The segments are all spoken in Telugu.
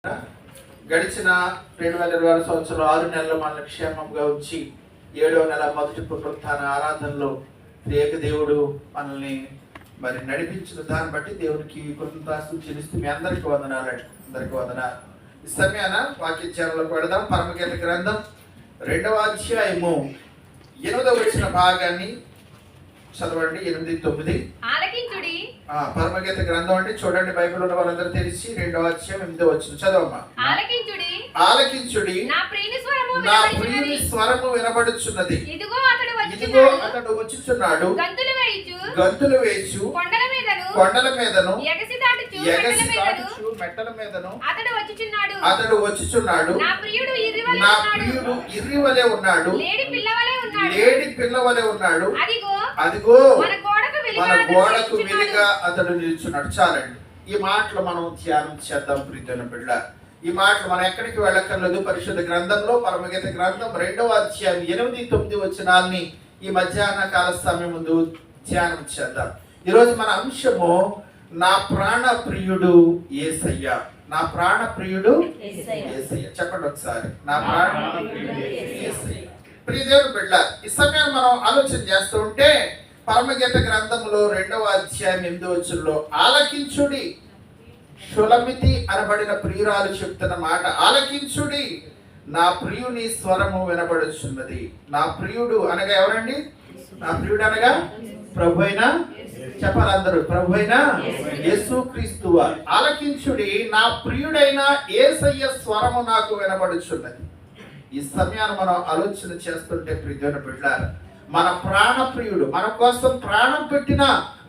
గడిచిన 2026 సంవత్సరం 6 నెలలు మనల్ని క్షేమంగా ఉంచి 7వ నెల మొదటి పునరుత్థాన ఆరాధనలో ఏక దేవుడు మనల్ని మరి నడిపించిన దాన్ని బట్టి దేవునికి కృతజ్ఞతాస్తుతులు చెల్లిస్తూ మీ అందరికీ వందనాలండి. అందరికీ వందనాలు. ఈ సమయాన వాక్య ధ్యానంలోకి వెళదాం. పరమగీత గ్రంథం 2వ అధ్యాయము 8వ వచన భాగాన్ని చదవండి. 8-9 ఆలకించుడి. పరమగీత గ్రంథం అంటే చూడండి, బైబిల్ ఉన్న వాళ్ళందరూ తెలిసి 2వ అధ్యాయం 8వ వచనం చదవమ్మా. ఆలకించుడి, నా ప్రియుని స్వరము వినబడుచున్నది. ఇదిగో అతడు వచ్చుచున్నాడు, గంతులు వేయు కొండల మీదను ఎగసి దాటుచు మెట్టల మీదను అతడు వచ్చుచున్నాడు. నా ప్రియుడు ఇర్రివలే ఉన్నాడు, లేడి పిల్లవలే ఉన్నాడు. అదిగో మన గోడకు వెలుగా అతడు నిల్చున్నాడు. చాలండి, ఈ మాటలు మనం ధ్యానం చేద్దాం. ప్రీతైన బిడ్డ, ఈ మాటలు మనం ఎక్కడికి వెళ్ళక్కర్లేదు. పరిశుద్ధ గ్రంథంలో పరమగీత గ్రంథం 2వ అధ్యాయం 8-9 వచనాల్ని ఈ మధ్యాహ్న కాల సమయం ముందు ధ్యానం చేద్దాం. ఈరోజు మన అంశము నా ప్రాణ ప్రియుడు యేసయ్య. నా ప్రాణ ప్రియుడు యేసయ్య. చెప్పండి ఒకసారి, నా ప్రాణ ప్రియుడు యేసయ్య. ప్రియదేవుని బిడ్డ, ఈ సమయం మనం ఆలోచన చేస్తూ ఉంటే పరమగీత గ్రంథంలో 2వ అధ్యాయం 8వ వచనంలో ఆలకించుడి, షులమితి అనబడిన ప్రియురాలు చెప్తున్న మాట, ఆలకించుడి, నా ప్రియుని స్వరము వినబడుచున్నది. నా ప్రియుడు అనగా ఎవరండి? నా ప్రియుడు అనగా ప్రభు అయిన, చెప్పాలందరూ, ప్రభు అయిన యేసుక్రీస్తు. ఆలకించుడి, నా ప్రియుడైన యేసయ్య స్వరము నాకు వినబడుచున్నది. ఈ సమయాన్ని మనం ఆలోచన చేస్తుంటే ప్రియమైన బిడ్డలారా, మన ప్రాణ ప్రియుడు, మన కోసం ప్రాణం పెట్టిన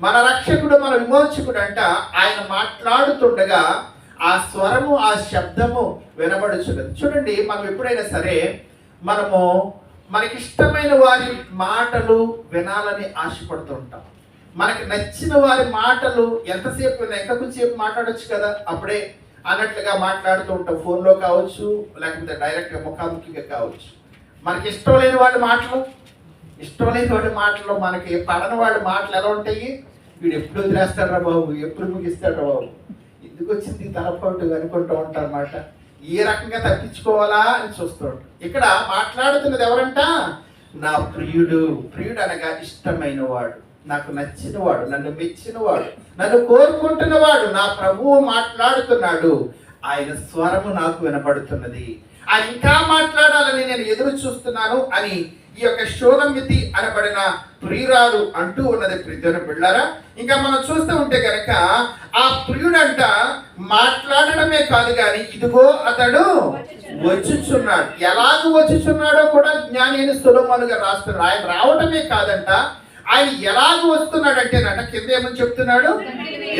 మన రక్షకుడు, మన విమోచకుడు అంట. ఆయన మాట్లాడుతుండగా ఆ స్వరము, ఆ శబ్దము వినబడుచున్నది. చూడండి, మనం ఎప్పుడైనా సరే మనకిష్టమైన వారి మాటలు వినాలని ఆశపడుతూ ఉంటాం. మనకి నచ్చిన వారి మాటలు ఎంతసేపు ఇంకా కొంచెంసేపు మాట్లాడొచ్చు కదా అప్పుడే అన్నట్లుగా మాట్లాడుతూ ఉంటాం. ఫోన్లో కావచ్చు, లేకపోతే డైరెక్ట్గా ముఖాముఖిగా కావచ్చు. మనకి ఇష్టం లేని వాళ్ళ మాటలు, మనకి పడని వాళ్ళ మాటలు ఎలా ఉంటాయి? వీడు ఎప్పుడు వదిలేస్తాడ్రా బాబు, ఎప్పుడు ముగిస్తాడ్రా బాబు, ఎందుకు వచ్చింది తలపాటు అనుకుంటూ ఉంటారు అన్నమాట. ఈ రకంగా తప్పించుకోవాలా అని చూస్తూ ఉంటాం. ఇక్కడ మాట్లాడుతున్నది ఎవరంట? నా ప్రియుడు. ప్రియుడు అనగా ఇష్టమైన వాడు, నాకు నచ్చినవాడు, నన్ను మెచ్చినవాడు, నన్ను కోరుకుంటున్నవాడు. నా ప్రభువు మాట్లాడుతున్నాడు, ఆయన స్వరము నాకు వినపడుతున్నది. ఆయన ఇంకా మాట్లాడాలని నేను ఎదురు చూస్తున్నాను అని ఈ యొక్క షూలమితి అనబడిన ప్రియురాలు అంటూ ఉన్నది. ప్రియమైన బిడ్డలారా, ఇంకా మనం చూస్తూ ఉంటే కనుక ఆ ప్రియుడంట మాట్లాడడమే కాదు కానీ ఇదిగో అతడు వచ్చుచున్నాడు. ఎలాగ వచ్చుచున్నాడో కూడా జ్ఞాని అయిన సొలొమోను గారు రాస్తున్నాడు. ఆయన రావడమే కాదంట, ఆయన ఎలాగ వస్తున్నాడంటేనంట కింద ఏమని చెప్తున్నాడు?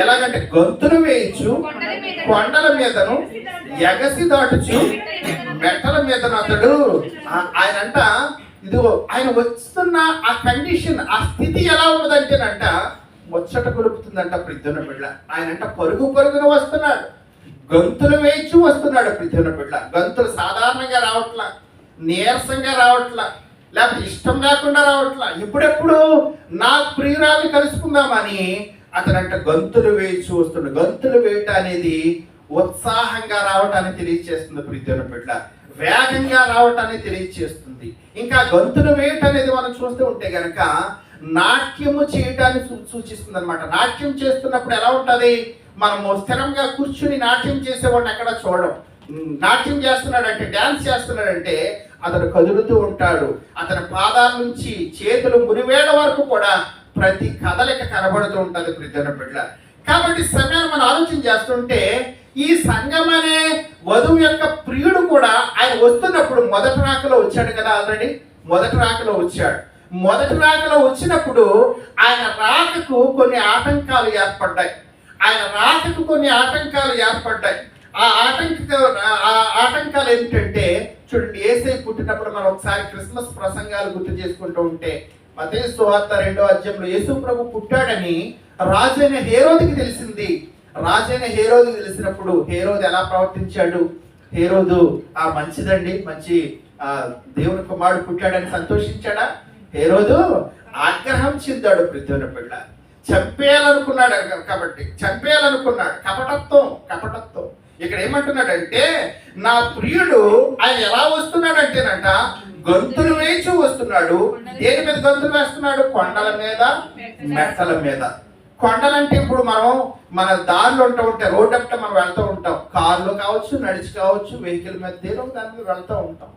ఎలాగంటే గొంతులు వేయచ్చు కొండల మీదను ఎగసి దాటుచు మెట్టల మీదను అతడు. ఆయనంట ఇదిగో ఆయన వస్తున్న ఆ కండిషన్, ఆ స్థితి ఎలా ఉన్నదంటేనంట ముచ్చట కొలుపుతుందంట. ప్రియమైన బిడ్డ, ఆయనంట పరుగున వస్తున్నాడు, గొంతులు వేయచ్చు వస్తున్నాడు. ప్రియమైన బిడ్డ, గొంతులు సాధారణంగా రావట్లా, నీరసంగా రావట్లా, లేకపోతే ఇష్టం లేకుండా రావట్లా. ఇప్పుడెప్పుడు నా ప్రియురాలు కలుసుకుందామని అతనంట గొంతులు వేయచ్చు వస్తున్నాడు. గొంతులు వేయటం అనేది ఉత్సాహంగా రావటాన్ని తెలియజేస్తుంది. ప్రియమైన బిడ్డ, వేగంగా రావటాన్ని తెలియజేస్తుంది. ఇంకా గొంతులు వేయటం అనేది మనం చూస్తూ ఉంటే గనక నాట్యము చేయటాన్ని సూచిస్తుంది అనమాట. నాట్యం చేస్తున్నప్పుడు ఎలా ఉంటుంది? మనము స్థిరంగా కూర్చుని నాట్యం చేసేవాడిని ఎక్కడ చూడడం. నాట్యం చేస్తున్నాడంటే, డ్యాన్స్ చేస్తున్నాడంటే అతను కదులుతూ ఉంటాడు. అతని పాదాల నుంచి చేతులు మురివేళ వరకు కూడా ప్రతి కదలిక కనబడుతూ ఉంటుంది. ప్రియమైన బిడ్డ, కాబట్టి సమయాన్ని మనం ఆలోచన చేస్తుంటే ఈ సంఘం అనే వధువు యొక్క ప్రియుడు కూడా ఆయన వస్తున్నప్పుడు మొదటి రాకలో వచ్చాడు కదా. ఆల్రెడీ మొదటి రాకలో వచ్చాడు. మొదటి రాకలో వచ్చినప్పుడు ఆయన రాకకు కొన్ని ఆటంకాలు ఏర్పడ్డాయి. ఆ ఆటంకాలు ఏంటంటే, చూడండి, యేసయ్య పుట్టినప్పుడు మనం ఒకసారి క్రిస్మస్ ప్రసంగాలు గుర్తు చేసుకుంటూ ఉంటే మత్తయి సువార్త 2వ అధ్యాయంలో యేసు ప్రభు పుట్టాడని రాజైన హేరోదుకి తెలిసింది. రాజైన హేరోదుకి తెలిసినప్పుడు హేరోదు ఎలా ప్రవర్తించాడు? హేరోదు మంచిదండి, మంచి దేవుని కుమారుడు పుట్టాడని సంతోషించాడా? హేరోదు ఆగ్రహం చెందాడు. ప్రియమైన బిడ్డ, చంపేయాలనుకున్నాడు. కపటత్వం. ఇక్కడ ఏమంటున్నాడంటే నా ప్రియుడు ఆయన ఎలా వస్తున్నాడంటేనంట గంతులు వేచి వస్తున్నాడు. దేని మీద గంతులు వేస్తున్నాడు? కొండల మీద, మెట్టల మీద. కొండలంటే ఇప్పుడు మనం మన దారిలో ఉంటే రోడ్ అంటే మనం వెళ్తూ ఉంటాం, కారులో కావచ్చు, నడిచి కావచ్చు, వెహికల్ మీద దేని దాని మీద వెళ్తూ ఉంటాం.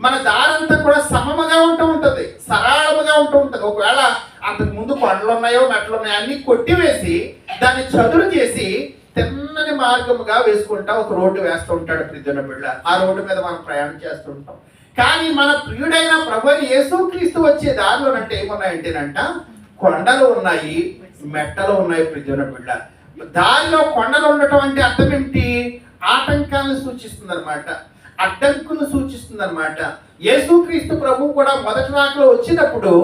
మన దారంతా కూడా సమముగా ఉంటుంది, సరళముగా ఉంటుంది. ఒకవేళ అంతకు ముందు కొండలు ఉన్నాయో మెట్లు ఉన్నాయో అన్ని కొట్టివేసి దాన్ని చదురు చేసి తిన్నని మార్గముగా వేసుకుంటా ఒక రోడ్డు వేస్తూ ఉంటాడు ప్రియమైన బిడ్డ. ఆ రోడ్డు మీద మనం ప్రయాణం చేస్తూ ఉంటాం. కానీ మన ప్రియుడైన ప్రభువైన యేసుక్రీస్తు వచ్చే దారిలోనంటే ఏమున్నాయంటేనంట కొండలు ఉన్నాయి, మెట్టలు ఉన్నాయి ప్రియమైన బిడ్డ. దారిలో కొండలు ఉండటం అంటే అర్థం ఏమిటి? ఆటంకాలను సూచిస్తుంది అనమాట, అడ్డంకులు సూచిస్తుంది అనమాట. యేసుక్రీస్తు ప్రభు కూడా మొదటి రాకలో వచ్చినప్పుడు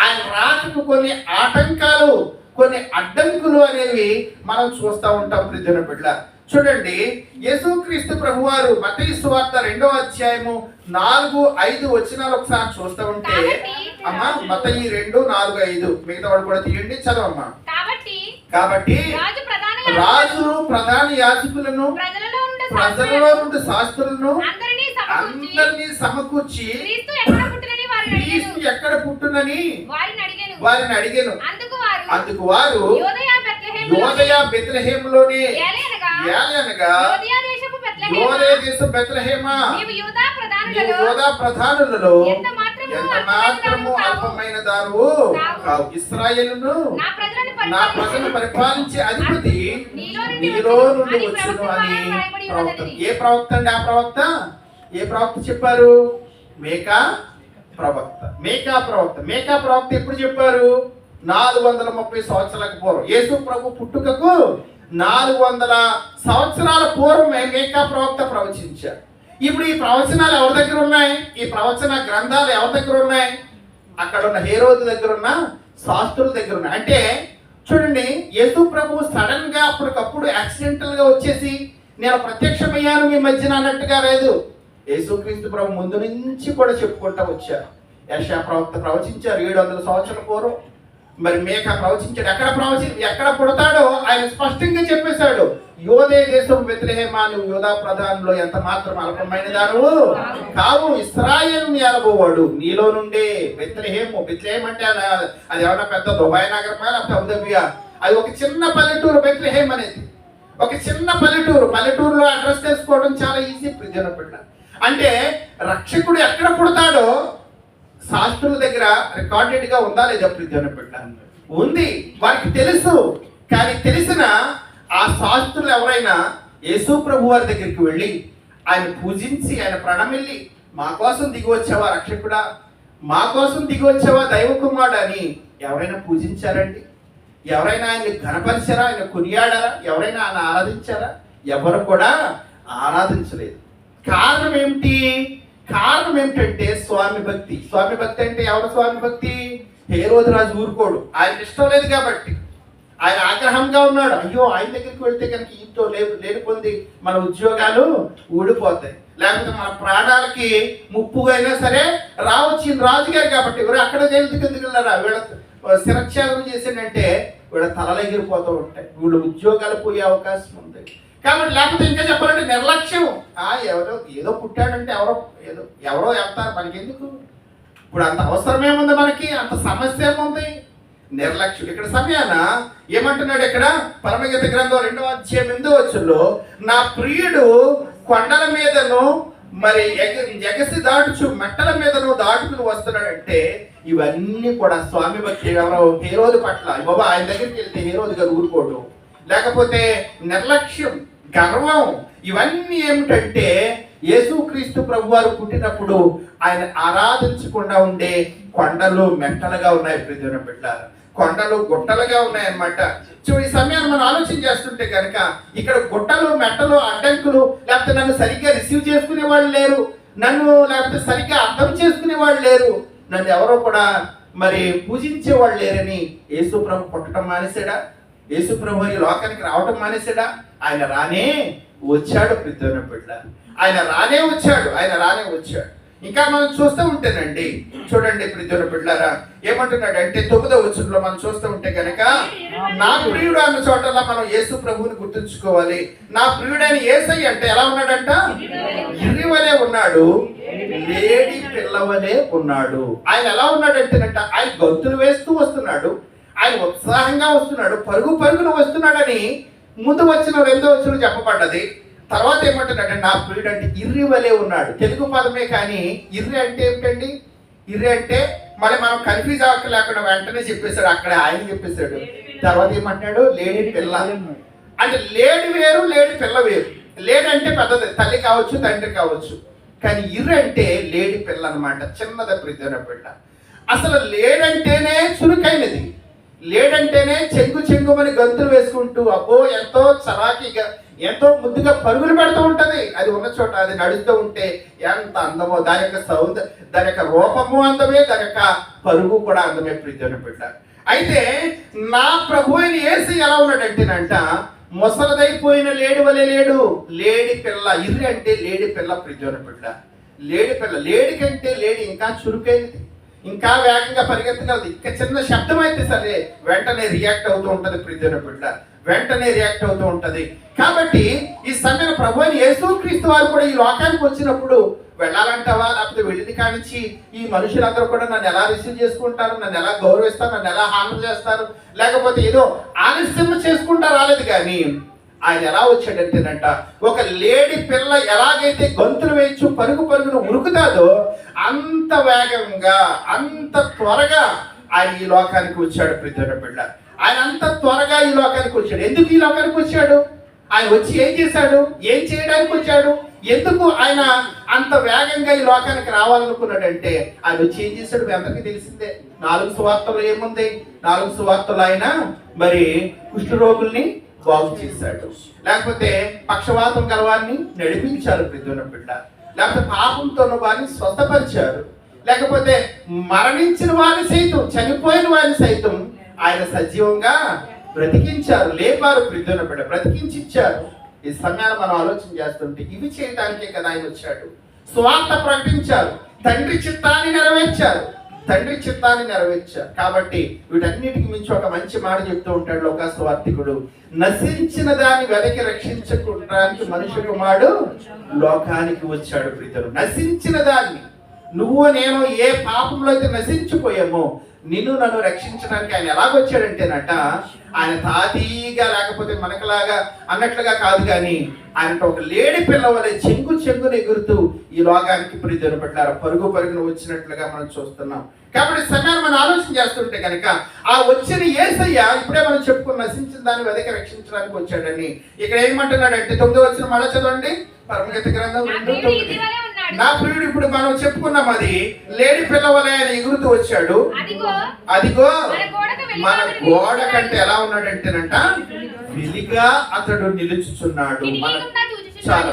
ఆయన రాకకు కొన్ని ఆటంకాలు, కొన్ని అడ్డంకులు అనేవి మనం చూస్తూ ఉంటాం ప్రియమైన బిడ్డ. చూడండి, యేసుక్రీస్తు ప్రభువారు మత్తయి సువార్త 2వ అధ్యాయము 4-5 వచనాలు ఒకసారి చూస్తూ ఉంటే, అమ్మా మత్తయి 2:4-5 మిగతా వాడు కూడా తీయండి, చదవమ్మా. కాబట్టి రాజు ప్రధాన యాజకులను ప్రజలలో నుండి శాస్త్రులను అందరినీ సమకూర్చి క్రీస్తు ఎక్కడ పుట్టునని వారిని అడిగాను. అందుకు వారు యోదయ బెత్లెహేములోనే, ఏలనగా యోదయ దేశం బెత్లెహేమా, యోదా ప్రధానులలో ఎంత మాత్రము అల్పమైన దారువు కావు. ఇశ్రాయేలును నా ప్రజలను పరిపాలించే అధిపతి నీలో నుండి వచ్చును అని ప్రవక్త. ఏ ప్రవక్త అండి? ఆ ప్రవక్త ఏ ప్రవక్త చెప్పారు? మేకా ప్రవక్త. మేకా ప్రవక్త ఎప్పుడు చెప్పారు? 430 సంవత్సరాలకు పూర్వం. యేసు ప్రభు పుట్టుకకు 400 సంవత్సరాల పూర్వమే మేకా ప్రవక్త ప్రవచించారు. ఇప్పుడు ఈ ప్రవచనాలు ఎవరి దగ్గర ఉన్నాయి? ఈ ప్రవచన గ్రంథాలు ఎవరి దగ్గర ఉన్నాయి? అక్కడ ఉన్న హేరోదు దగ్గర ఉన్న, శాస్త్రుల దగ్గర ఉన్నాయి. అంటే చూడండి, యేసు ప్రభు సడన్ గా అప్పటికప్పుడు యాక్సిడెంటల్ గా వచ్చేసి నేను ప్రత్యక్షమయ్యాను మీ మధ్యన అన్నట్టుగా లేదు. యేసుక్రీస్తు ప్రభు ముందు నుంచి కూడా చెప్పుకుంటూ వచ్చారు. యెషయా ప్రవక్త ప్రవచించారు 700 సంవత్సరాల పూర్వం. మరి మేకా ప్రవచించాడు. ఎక్కడ పుడతాడో ఆయన స్పష్టంగా చెప్పేశాడు. యోదే దేశం బెత్లెహేమా, నువ్వు యోధా ప్రధానంలో ఎంత మాత్రం అల్పమైన దానవు కావు, ఇశ్రాయేలుని ఏలబోవాడు నీలో నుండే. బెత్లెహేం అంటే అది ఏమన్నా పెద్ద దుబాయ్ నగరమా లేకపోతే అబుదాబియా? అది ఒక చిన్న పల్లెటూరు. బెత్లెహేం అనేది ఒక చిన్న పల్లెటూరులో అడ్రస్ తెలుసుకోవడం చాలా ఈజీ ప్రియమైన బిడ్డ. అంటే రక్షకుడు ఎక్కడ పుడతాడో శాస్త్రుల దగ్గర రికార్డెడ్ గా ఉందా లేదా ప్రియమైన బిడ్డ? ఉంది, వారికి తెలుసు. కానీ తెలిసిన ఆ శాస్త్రులు ఎవరైనా యేసు ప్రభు వారి దగ్గరికి వెళ్ళి ఆయన పూజించి ఆయన ప్రణమిల్లి మా కోసం దిగి వచ్చావా రక్షకుడా, మా కోసం దిగి వచ్చావా దైవ కుమారుడు అని ఎవరైనా పూజించారండి? ఎవరైనా ఆయన్ని ఘనపరిచారా? ఆయన కొనియాడారా? ఎవరైనా ఆయన ఆరాధించారా? ఎవరు కూడా ఆరాధించలేదు. కారణం ఏమిటంటే స్వామి భక్తి. స్వామి భక్తి అంటే ఎవరు స్వామి భక్తి? హేరోదు రాజు ఊరుకోడు, ఆయనకి ఇష్టం లేదు కాబట్టి ఆయన ఆగ్రహంగా ఉన్నాడు. అయ్యో, ఆయన దగ్గరికి వెళ్తే కనుక ఈతో లేనిపోంది మన ఉద్యోగాలు ఊడిపోతాయి, లేకపోతే మన ప్రాణాలకి ముప్పుగా అయినా సరే రావచ్చు రాజుగారు కాబట్టి ఎవరు అక్కడ జైలు కిందకి వెళ్ళారా? వీళ్ళ శిరచ్ఛేదం చేసిందంటే వీళ్ళ తలలు ఎగిరిపోతూ ఉంటాయి, వీళ్ళ ఉద్యోగాలు పోయే అవకాశం ఉంది. కాబట్టి లేకపోతే ఇంకా చెప్పాలంటే నిర్లక్ష్యం. ఎవరో ఏదో పుట్టాడంటే ఎవరో వెళ్తారు, మనకెందుకు? ఇప్పుడు అంత అవసరం ఏముంది మనకి? అంత సమస్య ఏముంది? నిర్లక్ష్యం. ఇక్కడ సమయాన ఏమంటున్నాడు? ఇక్కడ పరమగీత గ్రంథం 2వ అధ్యాయం 8వ వచనంలో నా ప్రియుడు కొండల మీదను మరి ఎగసి దాటుచు మెట్టల మీదను దాటుకుని వస్తున్నాడంటే ఇవన్నీ కూడా స్వామి భక్తి. ఎవరో హేరోదు పట్ల బాబా ఆయన దగ్గరికి వెళ్తే హేరోదు గారు ఊరుకోవడం, లేకపోతే నిర్లక్ష్యం, గర్వం, ఇవన్నీ ఏమిటంటే యేసుక్రీస్తు ప్రభు వారు పుట్టినప్పుడు ఆయన ఆరాధించకుండా ఉండే కొండలు మెట్టలుగా ఉన్నాయి ప్రియమైన బిడ్డలారా, కొండలు గుట్టలుగా ఉన్నాయన్నమాట. ఈ సమయాన్ని మనం ఆలోచన చేస్తుంటే కనుక ఇక్కడ గుట్టలు మెట్టలు అడ్డంకులు, లేకపోతే నన్ను సరిగ్గా రిసీవ్ చేసుకునే వాళ్ళు లేరు, నన్ను లేకపోతే సరిగ్గా అర్థం చేసుకునే వాళ్ళు లేరు, నన్ను ఎవరో కూడా మరి పూజించే వాళ్ళు లేరని యేసు ప్రభు పుట్టడం మానేశాడా? యేసు ప్రభు ఈ లోకానికి రావటం మానేశాడా? ఆయన రానే వచ్చాడు ప్రియమైన బిడ్డలారా, ఆయన రానే వచ్చాడు. ఇంకా మనం చూస్తూ ఉంటేనండి, చూడండి ప్రియమైన బిడ్డలారా, ఏమంటున్నాడు అంటే 9వ వచనంలో మనం చూస్తూ ఉంటే కనుక, నా ప్రియుడు అన్న చోటలా మనం యేసు ప్రభువుని గుర్తుంచుకోవాలి. నా ప్రియుడైన యేసయ్య అంటే ఎలా ఉన్నాడంట? ఇర్రివలే ఉన్నాడు, లేడి పిల్లవలే ఉన్నాడు. ఆయన ఎలా ఉన్నాడంటేనంట, ఆయన గొంతులు వేస్తూ వస్తున్నాడు, ఆయన ఉత్సాహంగా వస్తున్నాడు, పరుగు పరుగున వస్తున్నాడని ముందు వచ్చిన 2వ వచనం చెప్పబడ్డది. తర్వాత ఏమంటున్నాడు? నా ప్రియుడు అంటే ఇర్రివలే ఉన్నాడు. తెలుగు పదమే కానీ ఇర్రి అంటే ఏమిటండి? ఇర్రి అంటే మళ్ళీ మనం కన్ఫ్యూజ్ అవ్వలేకుండా వెంటనే చెప్పేశాడు, అక్కడ ఆయన చెప్పేశాడు. తర్వాత ఏమంటున్నాడు? లేడి పిల్ల అంటే లేడి వేరు, లేడి పిల్ల వేరు. లేడి అంటే పెద్దది, తల్లి కావచ్చు, తండ్రి కావచ్చు. కానీ ఇర్రి అంటే లేడి పిల్ల అనమాట, చిన్నది ప్రియమైన బిడ్డ. అసలు లేడంటేనే చురుకైనది, లేడంటేనే చెంగు చెంగుమని గంతులు వేసుకుంటూ అబ్బో ఎంతో చరాకీగా ఎంతో ముద్దుగా పరుగులు పెడుతూ ఉంటది. అది ఉన్న చోట అది నడుస్తూ ఉంటే ఎంత అందమో, దాని యొక్క రూపము అందమే, దాని యొక్క పరుగు కూడా అందమే ప్రియమైన బిడ్డ. అయితే నా ప్రభు అయిన యేసు ఎలా ఉన్నాడంటేనంట, ముసలదైపోయిన లేడి వలె లేడు, లేడి పిల్ల. ఇర్రి అంటే లేడి పిల్ల ప్రియమైన బిడ్డ. లేడి పిల్ల, లేడి కంటే లేడి ఇంకా చురుకైనది, ఇంకా వేగంగా పరిగెత్తగలదు. ఇంకా చిన్న శబ్దం అయితే సరే వెంటనే రియాక్ట్ అవుతూ ఉంటది ప్రియమైన బిడ్డ, వెంటనే రియాక్ట్ అవుతూ ఉంటది. కాబట్టి ఈ సమయంలో ప్రభు అయిన యేసుక్రీస్తు వారు కూడా ఈ లోకానికి వచ్చినప్పుడు వెళ్ళాలంటావా, లేకపోతే వెళ్ళింది కానించి ఈ మనుషులందరూ కూడా నన్ను ఎలా రిసీవ్ చేసుకుంటారు, నన్ను ఎలా గౌరవిస్తారు, నన్ను ఎలా హామీ చేస్తారు, లేకపోతే ఏదో ఆలస్యం చేసుకుంటా రాలేదు. కానీ ఆయన ఎలా వచ్చాడంటేనంట, ఒక లేడి పిల్ల ఎలాగైతే గొంతులు వేయచ్చు పరుగు పరుగును ఉరుకుతాదో అంత వేగంగా, అంత త్వరగా ఆయన ఈ లోకానికి వచ్చాడు ప్రియమైన బిడ్డ. ఆయన అంత త్వరగా ఈ లోకానికి వచ్చాడు. ఎందుకు ఈ లోకానికి వచ్చాడు? ఆయన వచ్చి ఏం చేశాడు? ఏం చేయడానికి వచ్చాడు? ఎందుకు ఆయన అంత వేగంగా ఈ లోకానికి రావాలనుకున్నాడంటే, ఆయన వచ్చి ఏం చేశాడు మీ అందరికీ తెలిసిందే. 4 సువార్తలు ఏముంది? 4 సువార్తలు ఆయన మరి కుష్ఠరోగుల్ని బాగు చేశాడు, లేకపోతే పక్షవాతం గలవారిని నడిపించారు ప్రియమైన బిడ్డ, లేకపోతే పాపంతో ఉన్న వారిని స్వస్థపరిచారు, లేకపోతే మరణించిన వారిని సైతం, చనిపోయిన వారిని సైతం ఆయన సజీవంగా బ్రతికించారు, లేపారు ప్రియమైన బిడ్డ, బ్రతికించిచ్చారు. ఈ సమయాన్ని మనం ఆలోచన చేస్తుంటే ఇవి చేయడానికే కదా ఆయన వచ్చాడు. స్వార్థ ప్రకటించారు, తండ్రి చిత్తాన్ని నెరవేర్చారు, తండ్రి చిత్తాన్ని నెరవేర్చారు. కాబట్టి వీటన్నిటికి మించి ఒక మంచి మాట చెప్తూ ఉంటాడు లోకస్వార్థికుడు, నశించిన దాన్ని వెదకి రక్షించడానికి మనుష్య కుమారుడు లోకానికి వచ్చాడు ప్రియతరు. నశించిన దాన్ని, నువ్వు నేను ఏ పాపంలో అయితే నశించిపోయామో నిన్ను నన్ను రక్షించడానికి ఆయన ఎలాగొచ్చాడంటేనట, ఆయన తాతీగా లేకపోతే మనకలాగా అన్నట్లుగా కాదు, కానీ ఆయన ఒక లేడి పిల్ల వలె చెంగు చెంగుని ఎగురుతూ ఈ లోకానికి ప్రియతరు పెట్టారు, పరుగు పరుగును వచ్చినట్లుగా మనం చూస్తున్నాం. కాబట్టి సమయాన్ని మనం ఆలోచన చేస్తుంటే కనుక ఆ వచ్చిన యేసయ్య ఇప్పుడే మనం చెప్పుకుని నశించిన దాన్ని వెదకి రక్షించడానికి వచ్చాడని ఇక్కడ ఏమంటున్నాడంటే 9వ వచనం మళ్ళీ చదవండి. పరమగీత గ్రంథం 2:9. నా ప్రియుడు, ఇప్పుడు మనం చెప్పుకున్నాం, అది లేడి పిల్లవలే ఆయన ఎగురుతూ వచ్చాడు. అదిగో మన గోడ కంటే ఎలా ఉన్నాడంటేనంట, వెలిగా అతడు నిలుచుచున్నాడు. చాలా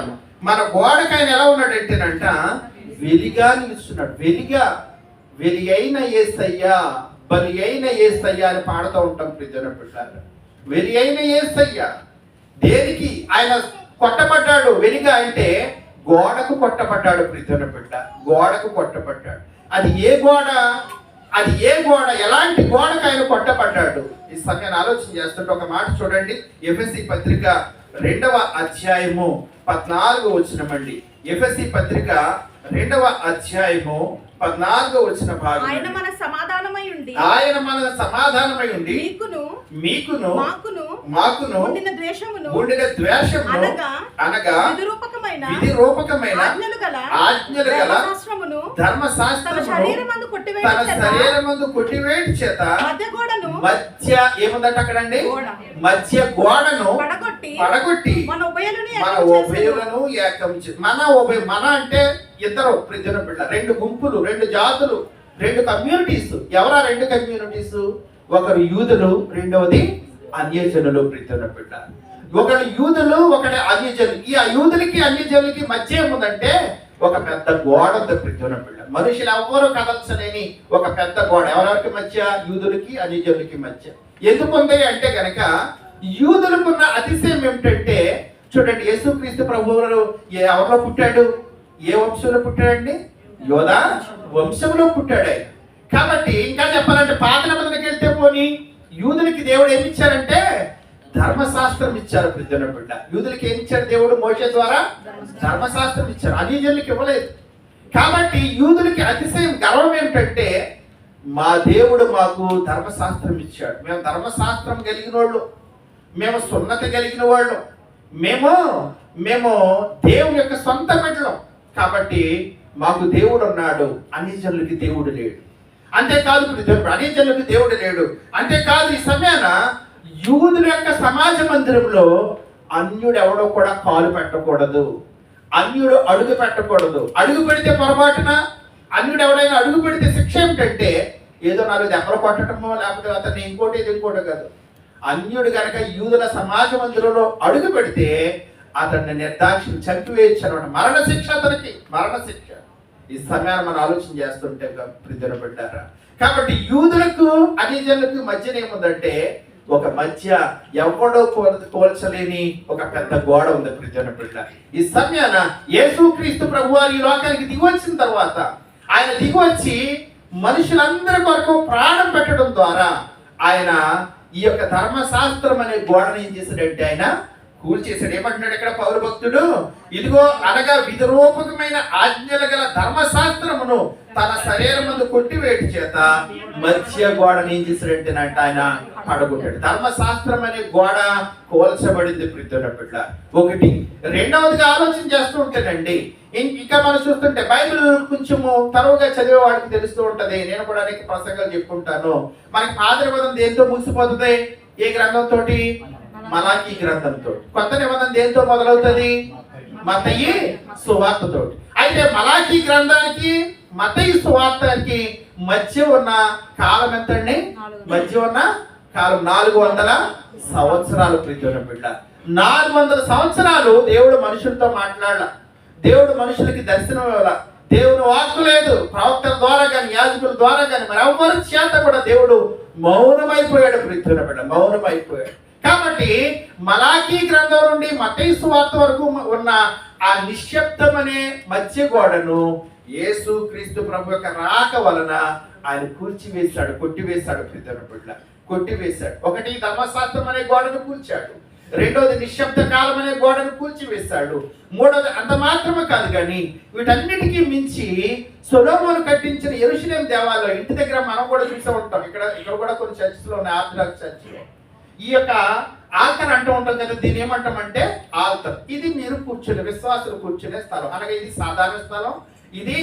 మన గోడకు ఆయన ఎలా ఉన్నాడంటేనంట, వెలిగా నిలుచున్నాడు. వెలి అయిన యేసయ్యా, బలి అయిన యేసయ్యా అని పాడుతూ ఉంటాం ప్రియమైన బిడ్డలారా. వెలి అయిన యేసయ్యా దేనికి ఆయన కొట్టబడ్డాడు? వెలిగా అంటే గోడకు కొట్టబడ్డాడు ప్రియమైన బిడ్డ, గోడకు కొట్టబడ్డాడు. అది ఏ గోడ? అది ఏ గోడ? ఎలాంటి గోడకు ఆయన కొట్టబడ్డాడు? ఈ సమయాన్ని ఆలోచన చేస్తుంటే ఒక మాట చూడండి. ఎఫెసీ పత్రిక 2వ అధ్యాయము 14వ వచనమండి. ఎఫెసీ పత్రిక 2వ అధ్యాయము 14వ వచన భాగం. ఆయన మన సమాధానమై ఉండి, ఆయన మన సమాధానమై ఉండి మీకును మాకును ఉండిన ద్వేషమును అనగా విధి రూపకమైన ఆజ్ఞలు గల ధర్మశాస్త్రమును తన శరీరమందు కొట్టివేటి చేత మధ్య ఏముందంట అక్కడండి, మధ్య గోడను పడగొట్టి మన ఉభయులను ఏకం మన అంటే ఇద్దరు ప్రియమైన బిడ్డ, 2 గుంపులు, 2 జాతులు, 2 కమ్యూనిటీస్. ఎవరా 2 కమ్యూనిటీస్? ఒకరు యూదులు, రెండవది అన్యజనులు ప్రియమైన బిడ్డ. ఒకడు యూదులు, ఒకటి అన్యజనులు. ఈ యూదులకి అన్యజనులకి మధ్య ఏముందంటే ఒక పెద్ద గోడ ఉంది ప్రియమైన బిడ్డ. మనుషులు ఎవరు కదల్చలేని ఒక పెద్ద గోడ. ఎవరెవరికి మధ్య? యూదులకి అన్యజనులకి మధ్య. ఎందుకు ఉంది అంటే కనుక, యూదులకున్న అతిశయం ఏమిటంటే, చూడండి యేసుక్రీస్తు ప్రభువు ఎవరిలో పుట్టాడు? ఏ వంశంలో పుట్టాడండి? యోధా వంశంలో పుట్టాడు ఆయన. కాబట్టి ఇంకా చెప్పాలంటే పాత నిబంధనకి వెళ్తే పోని యూదులకి దేవుడు ఏమి ఇచ్చారంటే ధర్మశాస్త్రం ఇచ్చారు. ప్రజల బిడ్డ యూదులకి ఏమి ఇచ్చాడు దేవుడు? మోషే ద్వారా ధర్మశాస్త్రం ఇచ్చారు, అన్యజనులకు ఇవ్వలేదు. కాబట్టి యూదులకి అతిశయం గర్వం ఏమిటంటే మా దేవుడు మాకు ధర్మశాస్త్రం ఇచ్చాడు, మేము ధర్మశాస్త్రం కలిగిన వాళ్ళు, మేము సున్నతి కలిగిన వాళ్ళు, మేము దేవుని యొక్క సొంత బిడ్డలం, కాబట్టి మాకు దేవుడు ఉన్నాడు, అన్యజనులకి దేవుడు లేడు. అంతేకాదు అన్యజనులకి దేవుడు లేడు. అంతేకాదు ఈ సమయాన యూదుల యొక్క సమాజ మందిరంలో అన్యుడు ఎవడో కూడా కాలు పెట్టకూడదు, అన్యుడు అడుగు పెట్టకూడదు. అడుగు పెడితే పొరపాటున అన్యుడు ఎవడైనా అడుగు పెడితే శిక్ష ఏమిటంటే ఏదో 4 దెబ్బలు కొట్టడమో లేకపోతే అతన్ని ఇంకోటి కాదు. అన్యుడు కనుక యూదుల సమాజ మందిరంలో అడుగు పెడితే అతన్ని నిర్దాక్షిణ్యం చంపివేయచ్చు అనమాట. మరణశిక్ష, అతనికి మరణశిక్ష. ఈ సమయాన్ని మనం ఆలోచన చేస్తుంటే ప్రియమైన బిడ్డారా, కాబట్టి యూదులకు అన్యజనులకు మధ్యన ఏముందంటే ఒక మధ్య ఎవడో పోల్చలేని ఒక పెద్ద గోడ ఉంది. ప్రియమైన బిడ్డ, ఈ సమయాన యేసుక్రీస్తు ప్రభువారు ఈ లోకానికి దిగివచ్చిన తర్వాత ఆయన దిగివచ్చి మనుషులందరి కొరకు ప్రాణం పెట్టడం ద్వారా ఆయన ఈ యొక్క ధర్మశాస్త్రం అనే గోడను ఏం చేశాడంటే ఆయన కూల్చేశాడు. ఏమంటున్నాడు ఇక్కడ పౌరు భక్తుడు? ఇదిగో అనగా విధిరూపకమైన ఆజ్ఞలు గల ధర్మశాస్త్రమును తన శరీరం ముందు కొట్టివేటి చేత మధ్య గోడను ఏం చేశాడంటేనంట ఆయన పడగొట్టాడు. ధర్మశాస్త్రం అనే గోడ కోల్చబడింది. ప్రియమైన బిడ్డ, ఒకటి. రెండవదిగా ఆలోచన చేస్తూ ఉంటేనండి, ఇంకా మనం చూస్తుంటే బైబిల్ కొంచెము తరువుగా చదివే వాడికి తెలుస్తూ ఉంటది. నేను కూడా అనేక ప్రసంగాలు చెప్పుకుంటాను. మనకి పాత నిబంధన దేంతో ముగిసిపోతుంది? ఏ గ్రంథంతో? మలాకీ గ్రంథంతో. కొత్త నిబంధన దేంతో మొదలవుతుంది? మత్తయి సువార్తతో. అయితే మలాకీ గ్రంథానికి మత్తయి సువార్తకి మధ్య ఉన్న కాలం ఎంతండి? మధ్య ఉన్న కాలం 400 సంవత్సరాలు. ప్రియమైన బిడ్డ, 400 సంవత్సరాలు దేవుడు మనుషులతో మాట్లాడాల, దేవుడు మనుషులకి దర్శనం ఇవ్వాల, దేవుని వాక్కు లేదు, ప్రవక్తల ద్వారా కానీ యాజకుల ద్వారా కానీ మరి ఎవరి చేత కూడా దేవుడు మౌనమైపోయాడు. ప్రియమైన బిడ్డ, మౌనమైపోయాడు. కాబట్టి మలాకీ గ్రంథం నుండి మత్తయి సువార్త వరకు ఉన్న ఆ నిశ్శబ్దం అనే మధ్య గోడను యేసుక్రీస్తు ప్రభు యొక్క రాక వలన ఆయన కూల్చివేశాడు, కొట్టివేశాడు. ప్రియమైన బిడ్డ, కొట్టివేశాడు. ఒకటి, ధర్మశాస్త్రం అనే గోడను కూల్చాడు. రెండోది, నిశ్శబ్ద కాలం అనే గోడను కూల్చివేశాడు. మూడోది, అంత మాత్రమే కాదు కానీ వీటన్నిటికీ మించి సొలొమోను కట్టించిన యెరూషలేము దేవాలయం ఇంటి దగ్గర మనం కూడా చూస్తూ ఉంటాం. ఇక్కడ కూడా కొన్ని చర్చిలో ఉన్నాయి, ఆర్థడాక్స్ చర్చిలో ఈ యొక్క ఆల్టర్ అంటూ ఉంటాం కదా. దీన్ని ఏమంటామంటే ఆల్టర్. ఇది మీరు కూర్చునే విశ్వాసులు కూర్చునే స్థలం. అనగా ఇది సాధారణ స్థలం, ఇది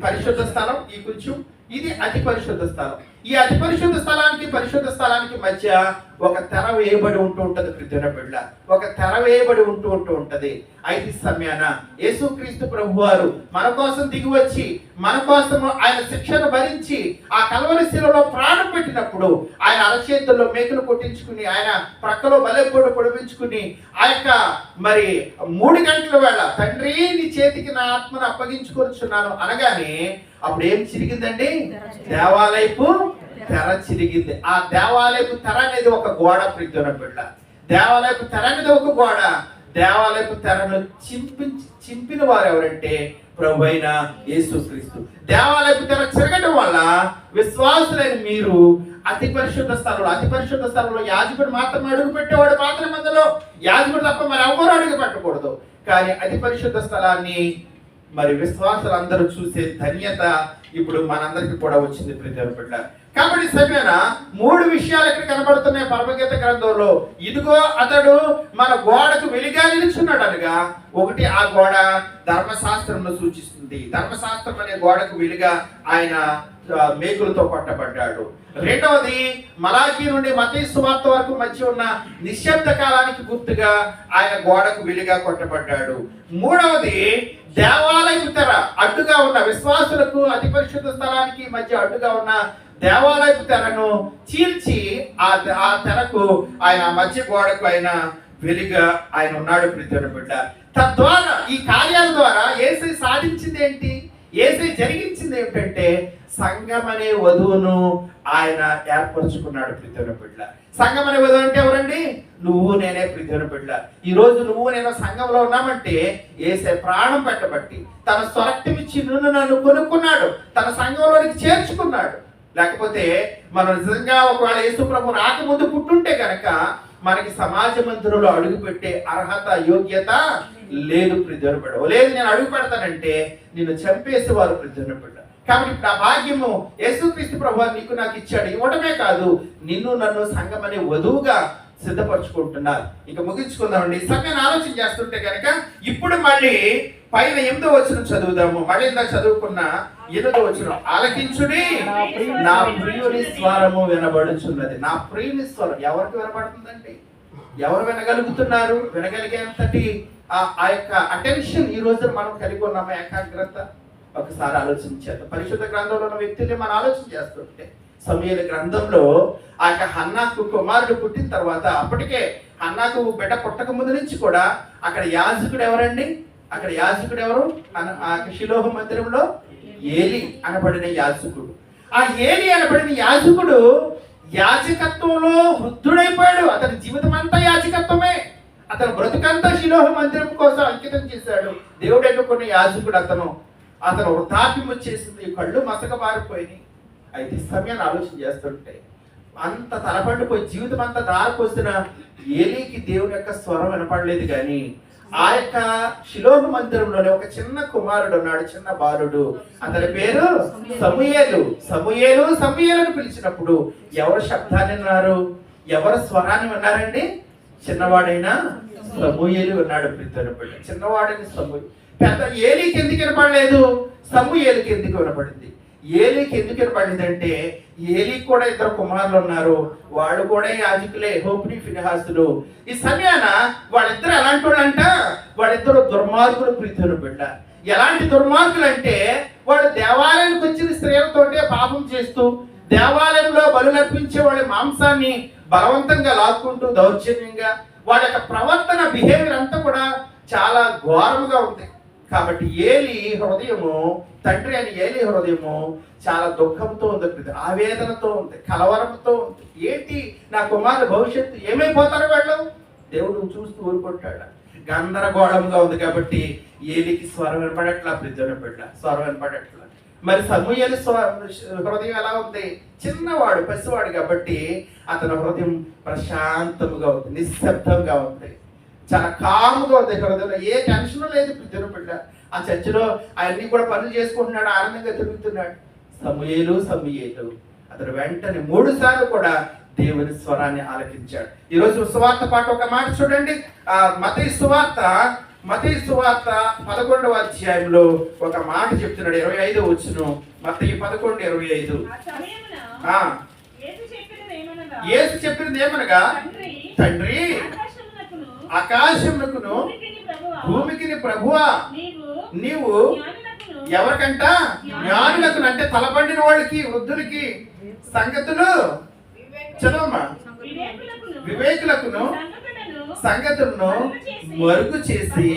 పరిశుద్ధ స్థలం, ఈ కొంచెం ఇది అతి పరిశుద్ధ స్థలం. ఈ అతి పరిశుద్ధ స్థలానికి పరిశుద్ధ స్థలానికి మధ్య ఒక తెర వేయబడి ఉంటూ ఉంటది. ప్రియమైన బిడ్డ, ఒక తెర వేయబడి ఉంటూ ఉంటది. అయితే సమయాన యేసుక్రీస్తు ప్రభువారు మన కోసం దిగి వచ్చి మన కోసం ఆయన శిక్షను భరించి ఆ కల్వరి శిలలో ప్రాణం పెట్టినప్పుడు ఆయన అరచేతుల్లో మేకులు కొట్టించుకుని ఆయన ప్రక్కలో బలెపోటు పొడిపించుకుని ఆ యొక్క మరి 3 గంటల వేళ తండ్రి నీ చేతికి నా ఆత్మను అప్పగించుకొచ్చున్నాను అనగానే అప్పుడు ఏం చిరిగిందండి? దేవాలయపు తెర చిరిగింది. ఆ దేవాలయపు తెర అనేది ఒక గోడ. ప్రియమైన బిడ్డ, దేవాలయపు తెర అనేది ఒక గోడ. దేవాలయపు తెరను చింపిన వారు ఎవరంటే ప్రభు అయిన యేసుక్రీస్తు. దేవాలయపు తెర చిరగడం వల్ల విశ్వాసులైన మీరు అతి పరిశుద్ధ స్థలంలో యాజకుడు మాత్రం అడుగు పెట్టేవాడు. పాత నిబంధనలో యాజకుడు తప్ప మరి ఎవరు అడుగు పెట్టకూడదు. కానీ అతి పరిశుద్ధ స్థలాన్ని మరి విశ్వాసులందరూ చూసే ధన్యత ఇప్పుడు మనందరికీ కూడా వచ్చింది. ప్రియమైన బిడ్డ, కాబట్టి సమయాన 3 విషయాలు ఇక్కడ కనబడుతున్నాయి పరమగీత గ్రంథంలో. ఇదిగో అతడు మన గోడకు వెలిగా నిలుచున్నాడు అనగా, ఒకటి, ఆ గోడ ధర్మశాస్త్రంను సూచిస్తుంది. ధర్మశాస్త్రం అనే గోడకు వెలిగా ఆయన మేకులతో కొట్టబడ్డాడు. రెండవది, మలాకీ నుండి మత్తయి సువార్త వరకు మధ్య ఉన్న నిశ్శబ్ద కాలానికి గుర్తుగా ఆయన గోడకు వెలిగా కొట్టబడ్డాడు. మూడవది, దేవాలయపు తెర అడ్డుగా ఉన్న విశ్వాసులకు అతి పరిశుద్ధ స్థలానికి మధ్య అడ్డుగా ఉన్న దేవాలయపు తెరను చీల్చి ఆ తెరకు ఆయన మధ్య గోడకు ఆయన వెలిగా ఆయన ఉన్నాడు. ప్రియమైన బిడ్డ, తద్వారా ఈ కార్యాల ద్వారా యేసయ్య సాధించింది ఏంటి? యేసయ్య జరిగించింది ఏమిటంటే సంఘం అనే వధువును ఆయన ఏర్పరచుకున్నాడు. ప్రీతిని బిడ్డ, సంఘం అనే వధువు అంటే ఎవరండి? నువ్వు నేనే. ప్రీతిని బిడ్డ, ఈ రోజు నువ్వు నేను సంఘంలో ఉన్నామంటే యేసే ప్రాణం పెట్టబట్టి తన స్వరక్తం ఇచ్చి నన్ను కొనుక్కున్నాడు, తన సంఘంలోనికి చేర్చుకున్నాడు. లేకపోతే మనం నిజంగా ఒకవేళ యేసు ప్రభు రాకముందు పుట్టుంటే కనుక మనకి సమాజ మందిరంలో అడుగు పెట్టే అర్హత, యోగ్యత లేదు. ప్రీతిని బిడ్డ, లేదు నేను అడుగు పెడతానంటే నిన్ను చంపేసేవారు. ప్రీతిని బిడ్డ, కాబట్టి ఇప్పుడు ఆ భాగ్యము యేసుక్రీస్తు ప్రభు నీకు నాకు ఇచ్చాడు. ఇవ్వడమే కాదు, నిన్ను నన్ను సంఘం అనే వధువుగా సిద్ధపరచుకుంటున్నారు. ఇక ముగించుకుందామండి. ఈ సమయాన్ని ఆలోచన చేస్తుంటే కనుక ఇప్పుడు మళ్ళీ పైన 8వ వచనం చదువుదాము. మళ్ళీ ఇందా చదువుకున్న 8వ వచనం, ఆలకించుడి నా ప్రియుని స్వరము వినబడుచున్నది. నా ప్రియుని స్వరం ఎవరికి వినబడుతుందండి? ఎవరు వినగలుగుతున్నారు? వినగలిగేంతటి ఆ యొక్క అటెన్షన్ ఈ రోజు మనం కలిగి ఉన్నాము, ఏకాగ్రత. ఒకసారి ఆలోచించారు. పరిశుద్ధ గ్రంథంలో ఉన్న వ్యక్తుల్ని మనం ఆలోచన చేస్తుంటే సమూయేలు గ్రంథంలో ఆ యొక్క హన్నాకు కుమారుడు పుట్టిన తర్వాత, అప్పటికే హన్నాకు బిడ్డ పుట్టక ముందు నుంచి కూడా అక్కడ యాజకుడు ఎవరండి? అక్కడ యాజకుడు ఎవరు? ఆ షిలోహు మందిరంలో ఏలి అనబడిన యాజకుడు. ఆ ఏలి అనబడిన యాజకుడు యాజకత్వంలో వృద్ధుడైపోయాడు. అతని జీవితం అంతా యాజకత్వమే. అతను బ్రతుకంతా షిలోహు మందిరం కోసం అంకితం చేశాడు. దేవుడు ఎన్నుకున్న యాజకుడు అతను వృద్ధాప్యం వచ్చేసింది, కళ్ళు మసక మారిపోయినాయి. అయితే సమయాన్ని ఆలోచన చేస్తుంటే అంత తలపండిపోయి జీవితం అంతా దారిపోసిన ఏలీకి దేవుని యొక్క స్వరం వినపడలేదు. కానీ ఆ యొక్క షిలోహు మందిరంలోనే ఒక చిన్న కుమారుడు ఉన్నాడు, చిన్న బాలుడు. అతని పేరు సమూయేలు. సమూయేలుని పిలిచినప్పుడు ఎవరు శబ్దాన్ని విన్నారు? ఎవరు స్వరాన్ని విన్నారండి? చిన్నవాడైనా సమూయేలు విన్నాడు. ప్రీతిని బిడ్డ, చిన్నవాడైన సమూయేలు. పెద్ద ఏలీకి ఎందుకు వినపడలేదు? సమూయేలుకి ఎందుకు వినపడింది? ఏలీకి ఎందుకు వినపడింది అంటే ఏలీకి కూడా 2 కుమారులు ఉన్నారు. వాళ్ళు కూడా యాజకులే, హోప్ని ఫినెహాసులు. ఈ సమయాన వాళ్ళిద్దరు ఎలాంటి వాళ్ళంట? వాళ్ళిద్దరు దుర్మార్గులు. ప్రీతిని బిడ్డ, ఎలాంటి దుర్మార్గులు అంటే వాళ్ళు దేవాలయానికి వచ్చిన స్త్రీలతోటే పాపం చేస్తూ, దేవాలయంలో బలులర్పించే వాళ్ళ మాంసాన్ని బలవంతంగా లాక్కుంటూ దౌర్జన్యంగా, వాళ్ళ యొక్క ప్రవర్తన, బిహేవియర్ అంతా కూడా చాలా ఘోరముగా ఉంది. కాబట్టి ఏలి హృదయము, తండ్రి అని ఏలి హృదయము చాలా దుఃఖంతో ఉంది, ఆవేదనతో ఉంది, కలవరంతో ఉంది. ఏంటి నా కుమారుడు భవిష్యత్తు ఏమైపోతారు వాళ్ళు? దేవుడు చూస్తూ ఊరుకుంటాడు. గందరగోళంగా ఉంది. కాబట్టి ఏలికి స్వరం వినపడట్లా. ప్రీతిని బిడ్డ, స్వరం వినపడట్లా. మరి సమూయేలు హృదయం ఎలా ఉంది? చిన్నవాడు, పసివాడు కాబట్టి అతని హృదయం ప్రశాంతంగా ఉంది, నిశ్శబ్దంగా ఉంది, చాలా కాముగా ఉంది. హృదయంలో ఏ టెన్షన్ లేదు. ప్రీతిని బిడ్డ, ఆ చర్చిలో అవన్నీ కూడా పనులు చేసుకుంటున్నాడు, ఆనందంగా తిరుగుతున్నాడు. సమూయేలు అతను వెంటనే 3 సార్లు కూడా దేవుని స్వరాన్ని ఆలకించాడు. ఈరోజు సువార్త పాట ఒక మాట చూడండి. మత్తయి సువార్త 11వ అధ్యాయంలో ఒక మాట చెప్తున్నాడు. 25వ వచనం, మత్తయి 11:25. యేసు చెప్పినది ఏమనగా, తండ్రి ఆకాశమునకును భూమికిని ప్రభువా నీవు ఎవరికంట? జ్ఞానులకు, అంటే తలపండిన వాళ్ళకి, వృద్ధులకి సంగతులు చదవమ్మా, వివేకులకును సంగతులను మరుగు చేసి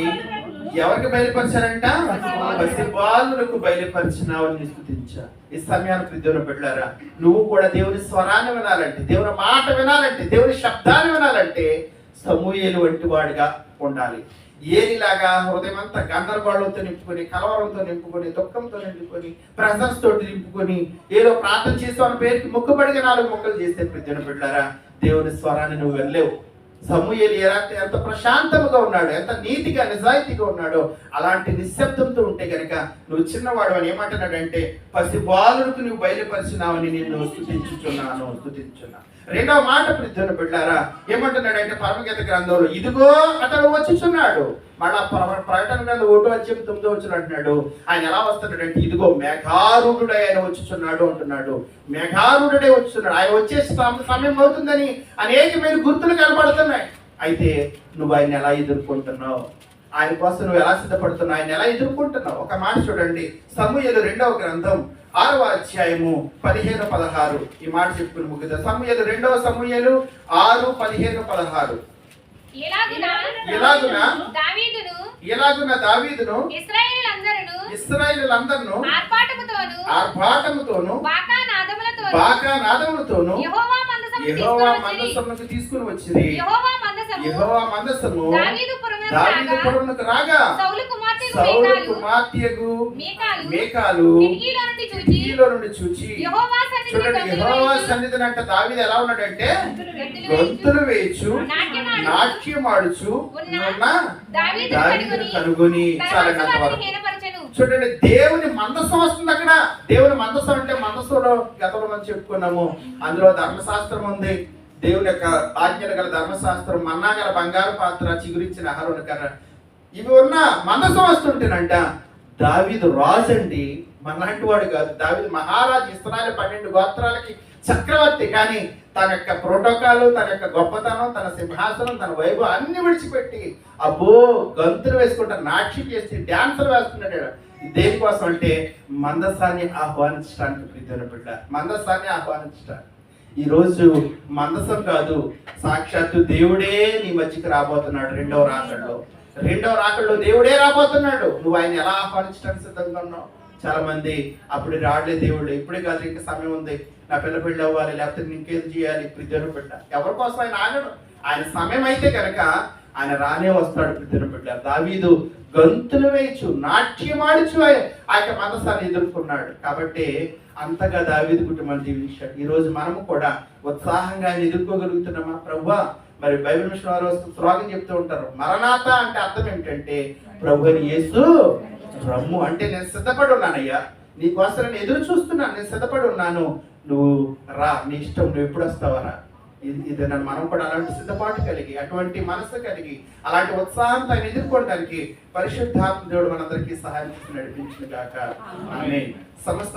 ఎవరికి బయలుపరిచారంట? పసిబాలులకు బయలుపరిచినావని స్తుతించా. ఈ సమయాన్ని ప్రీతిని బిడ్డలారా, నువ్వు కూడా దేవుని స్వరాన్ని వినాలంటే, దేవుని మాట వినాలంటే, దేవుని శబ్దాన్ని వినాలంటే సమూయేలు వంటి వాడిగా ఉండాలి. ఏలిలాగా హృదయం అంతా గందరగోళంతో నింపుకొని, కలవరంతో నింపుకొని, దుఃఖంతో నింపుకొని, ప్రెజర్స్ తోటి నింపుకొని, ఏదో ప్రార్థన చేస్తామని పేరుకి మొక్కుబడిగా 4 మొక్కలు చేస్తే ప్రీతిని బిడ్డలారా, దేవుని స్వరాన్ని నువ్వు వెళ్ళలేవు. సమూయేలు ఎంత ప్రశాంతంగా ఉన్నాడు, ఎంత నీతిగా నిజాయితీగా ఉన్నాడో అలాంటి నిశ్శబ్దంతో ఉంటే కనుక నువ్వు చిన్నవాడు అని ఏమంటున్నాడంటే, పసిబాలులకు నువ్వు బయలుపరిచినావని నిన్ను స్తుతించుచున్నాను. 2వ మాట ప్రీతిని బిడ్డలారా ఏమంటున్నాడంటే, పరమగీత గ్రంథంలో ఇదిగో అతడు వచ్చుచున్నాడు. మళ్ళా ప్రకటన గ్రంథం 1వ అధ్యాయం 9వ వచనం అంటున్నాడు. ఆయన ఎలా వస్తున్నాడంటే, ఇదిగో మేఘారూఢుడై ఆయన వచ్చుచున్నాడు అంటున్నాడు. మేఘారూఢుడే వచ్చుచున్నాడు. ఆయన వచ్చే సమయం అవుతుందని అనేకమైన గుర్తులు కనబడుతున్నాయి. అయితే నువ్వు ఆయన ఎలా ఎదుర్కొంటున్నావు? ఆయన కోసం నువ్వు ఎలా సిద్ధపడుతున్నావు? ఆయన ఎలా ఎదుర్కొంటున్నావు? ఒక మాట చూడండి. సమూయేలు 2వ గ్రంథం 6వ అధ్యాయము 15-16. ఈ మాట చెప్పుకుని ముగిద్దాం. సమూయేలు 2వ సమూయేలు 6:15-16. ఇలాగున దావీదును ఇశ్రాయేలీయులందరిను ఆర్భాటముతోను బాకానాదములతోను యెహోవా మందసమునకు తీసుకుని వచ్చిరి. యెహోవా మందసము దావీదు పురమునకు రాగా సౌలు కుమార్తెయగు మీకాలు కిటికీలో నుండి చూచి చూడండి, యెహోవా సన్నిధిని అంటే దావీదు ఎలా ఉన్నాడంటే గొంతులు వేయచ్చు నాట్యమాడుచు ఉన్న దావీదును కనుగొని చాలంత వరకు. చూడండి, దేవుని మందసం వస్తుంది అక్కడ. దేవుని మందసం అంటే మందసంలో గతంలో మనం చెప్పుకున్నాము, అందులో ధర్మశాస్త్రం ఉంది, దేవుని యొక్క ఆజ్ఞలు గల ధర్మశాస్త్రం, మన్నా గల బంగారు పాత్ర, చిగురించిన ఆహారం కర్ర, ఇవి ఉన్న మందసం వస్తుంటేనంట దావీదు రాజు అండి, మనలాంటి వాడు కాదు. దావీదు మహారాజు, ఇశ్రాయేలు 12 గోత్రాలకి చక్రవర్తి. కానీ తన యొక్క ప్రోటోకాల్, తన యొక్క గొప్పతనం, తన సింహాసనం, తన వైభవం అన్ని విడిచిపెట్టి అబ్బో గంతులు వేసుకుంటా, నాట్యం చేసి డాన్సులు వేస్తున్నాడు. దేనికోసం అంటే మందసాన్ని ఆహ్వానించడానికి. ప్రియమైన బిడ్డ, మందసాన్ని ఆహ్వానించడానికి. ఈ రోజు మందసం కాదు, సాక్షాత్తు దేవుడే నీ మధ్యకి రాబోతున్నాడు. రెండవ రాకడలో దేవుడే రాబోతున్నాడు. నువ్వు ఆయన ఎలా ఆహ్వానించడానికి సిద్ధంగా ఉన్నావు? చాలా మంది అప్పుడు రాడలే దేవుడు, ఇప్పుడే కాదు, ఇంకా సమయం ఉంది, నా పిల్ల పెళ్ళి అవ్వాలి, లేకపోతే ఇంకేం చేయాలి. ప్రియమైన బిడ్డ, ఎవరి కోసం ఆయన ఆగడు. ఆయన సమయం అయితే కనుక ఆయన రానే వస్తాడు. ప్రియమైన బిడ్డ, దావీదు గంతులు వేయచ్చు నాట్యమాడుచు ఆ యొక్క మందసాన్ని ఎదుర్కొన్నాడు. కాబట్టి అంతగా దావీదు కుటుంబాన్ని దీవించాడు. ఈ రోజు మనము కూడా ఉత్సాహంగా ఆయన ఎదుర్కోగలుగుతున్నామా? ప్రభువా, మరి బైబిల్ మిషన్ వారు స్లోగన్ చెప్తూ ఉంటారు, మరణాత అంటే అర్థం ఏమిటంటే ప్రభుని యేసు రమ్ము అంటే నేను సిద్ధపడి ఉన్నానయ్యా, నీకోసం నేను ఎదురు చూస్తున్నాను, నేను సిద్ధపడి ఉన్నాను, నువ్వు రా, నీ ఇష్టం, నువ్వు ఎప్పుడు వస్తావరా. ఇది మనం కూడా అలాంటి సిద్ధపాటు కలిగి, అటువంటి మనసు కలిగి, అలాంటి ఉత్సాహంతో ఆయన ఎదుర్కోవడానికి పరిశుద్ధాత్మ దేవుడు మనందరికీ సహాయం చేసి నడిపించిన గాక. ఆమేన్. సమస్త